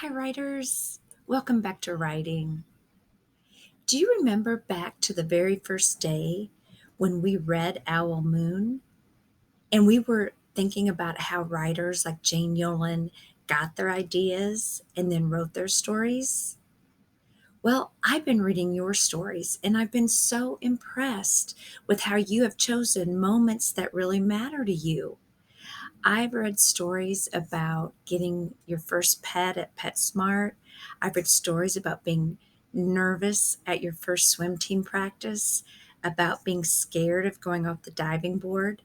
Hi, writers. Welcome back to writing. Do you remember back to the very first day when we read Owl Moon and we were thinking about how writers like Jane Yolen got their ideas and then wrote their stories? Well, I've been reading your stories and I've been so impressed with how you have chosen moments that really matter to you. I've read stories about getting your first pet at PetSmart. I've read stories about being nervous at your first swim team practice, about being scared of going off the diving board.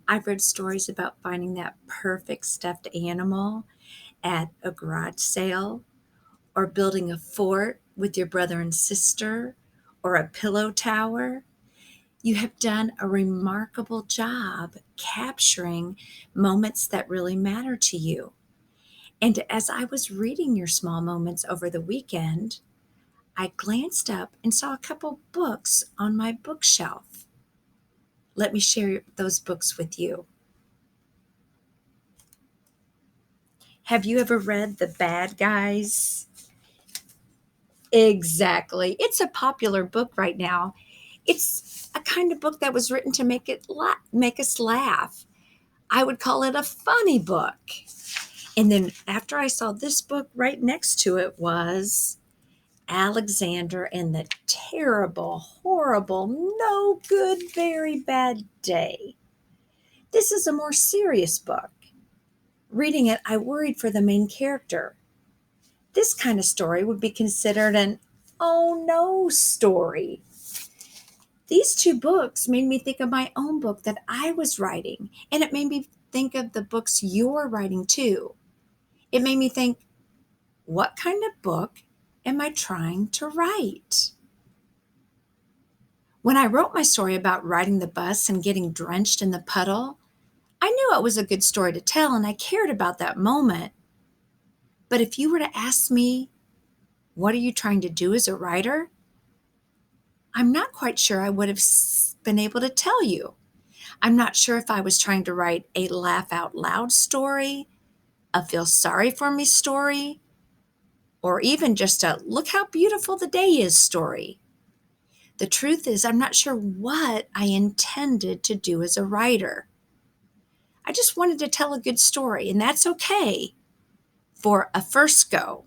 I've read stories about finding that perfect stuffed animal at a garage sale, or building a fort with your brother and sister, or a pillow tower. You have done a remarkable job capturing moments that really matter to you. And as I was reading your small moments over the weekend, I glanced up and saw a couple books on my bookshelf. Let me share those books with you. Have you ever read The Bad Guys? Exactly. It's a popular book right now. It's a kind of book that was written to make us laugh. I would call it a funny book. And then after I saw this book, right next to it was Alexander and the Terrible, Horrible, No Good, Very Bad Day. This is a more serious book. Reading it, I worried for the main character. This kind of story would be considered an oh no story. These two books made me think of my own book that I was writing, and it made me think of the books you're writing too. It made me think, what kind of book am I trying to write? When I wrote my story about riding the bus and getting drenched in the puddle, I knew it was a good story to tell and I cared about that moment. But if you were to ask me, what are you trying to do as a writer? I'm not quite sure I would have been able to tell you. I'm not sure if I was trying to write a laugh out loud story, a feel sorry for me story, or even just a look how beautiful the day is story. The truth is, I'm not sure what I intended to do as a writer. I just wanted to tell a good story, and that's okay for a first go.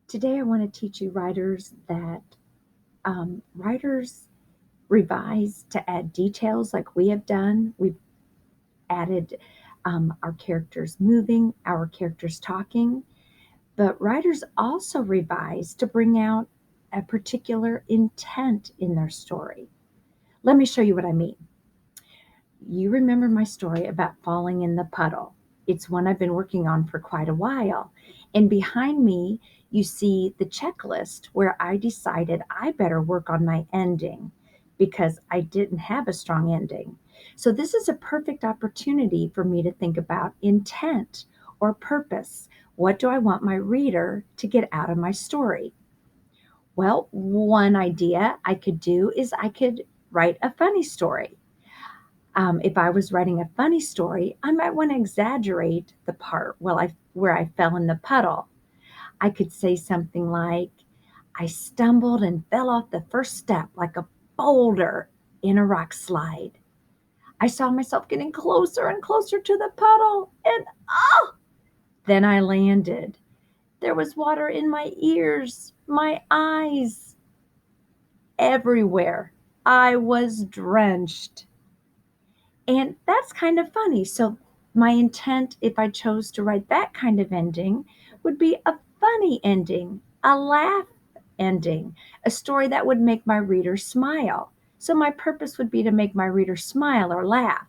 Today, I want to teach you writers that writers revise to add details like we have done. We've added our characters moving, our characters talking, but writers also revise to bring out a particular intent in their story. Let me show you what I mean. You remember my story about falling in the puddle. It's one I've been working on for quite a while. And behind me, you see the checklist where I decided I better work on my ending because I didn't have a strong ending. So, this is a perfect opportunity for me to think about intent or purpose. What do I want my reader to get out of my story? Well, one idea I could do is I could write a funny story. If I was writing a funny story, I might want to exaggerate the part where I fell in the puddle. I could say something like, I stumbled and fell off the first step like a boulder in a rock slide. I saw myself getting closer and closer to the puddle, and oh, then I landed. There was water in my ears, my eyes, everywhere. I was drenched. And that's kind of funny. So, my intent, if I chose to write that kind of ending, would be a funny ending, a laugh ending, a story that would make my reader smile. So, my purpose would be to make my reader smile or laugh.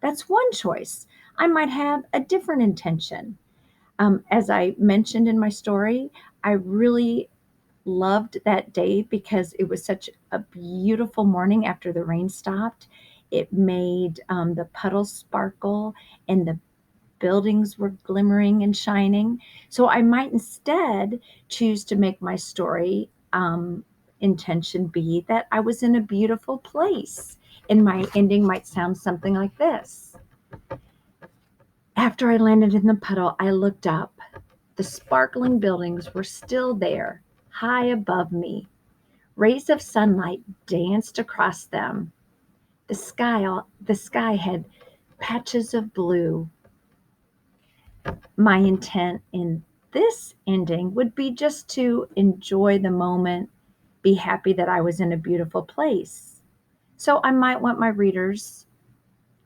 That's one choice. I might have a different intention. As I mentioned in my story, I really loved that day because it was such a beautiful morning after the rain stopped. It made the puddles sparkle and the buildings were glimmering and shining. So I might instead choose to make my story intention be that I was in a beautiful place. And my ending might sound something like this. After I landed in the puddle, I looked up. The sparkling buildings were still there, high above me. Rays of sunlight danced across them. The sky had patches of blue. My intent in this ending would be just to enjoy the moment, be happy that I was in a beautiful place. So I might want my readers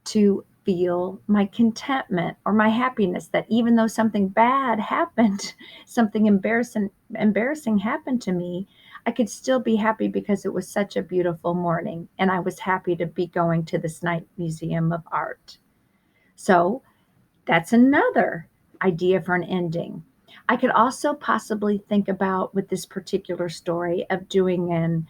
to feel my contentment or my happiness that even though something bad happened, something embarrassing happened to me, I could still be happy because it was such a beautiful morning and I was happy to be going to this night museum of art. So that's another idea for an ending. I could also possibly think about with this particular story of doing an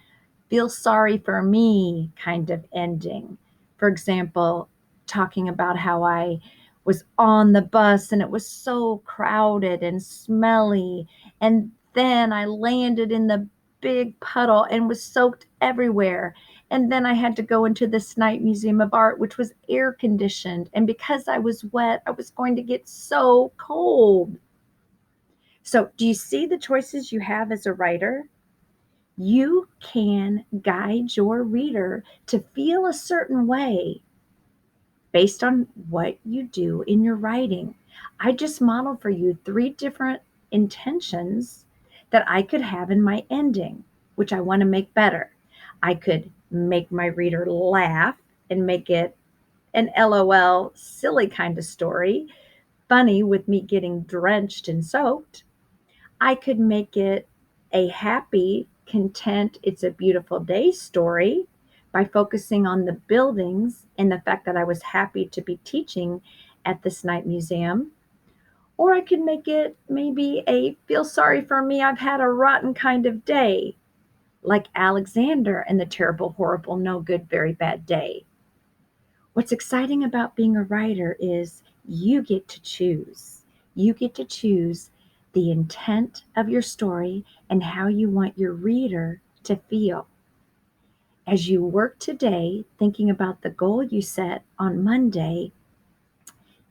feel sorry for me kind of ending. For example, talking about how I was on the bus and it was so crowded and smelly. And then I landed in the big puddle and was soaked everywhere. And then I had to go into this night museum of art, which was air conditioned. And because I was wet, I was going to get so cold. So, do you see the choices you have as a writer? You can guide your reader to feel a certain way based on what you do in your writing. I just modeled for you 3 different intentions that I could have in my ending, which I want to make better. I could make my reader laugh and make it an LOL, silly kind of story, funny with me getting drenched and soaked. I could make it a happy, content, it's a beautiful day story by focusing on the buildings and the fact that I was happy to be teaching at this night museum. Or I could make it maybe a feel sorry for me, I've had a rotten kind of day, like Alexander and the terrible, horrible, no good, very bad day. What's exciting about being a writer is you get to choose. You get to choose the intent of your story and how you want your reader to feel. As you work today, thinking about the goal you set on Monday,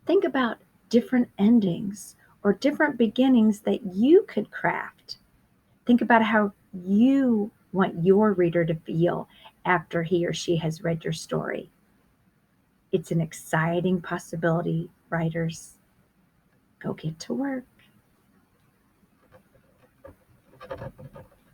think about different endings or different beginnings that you could craft. Think about how you want your reader to feel after he or she has read your story. It's an exciting possibility, writers. Go get to work.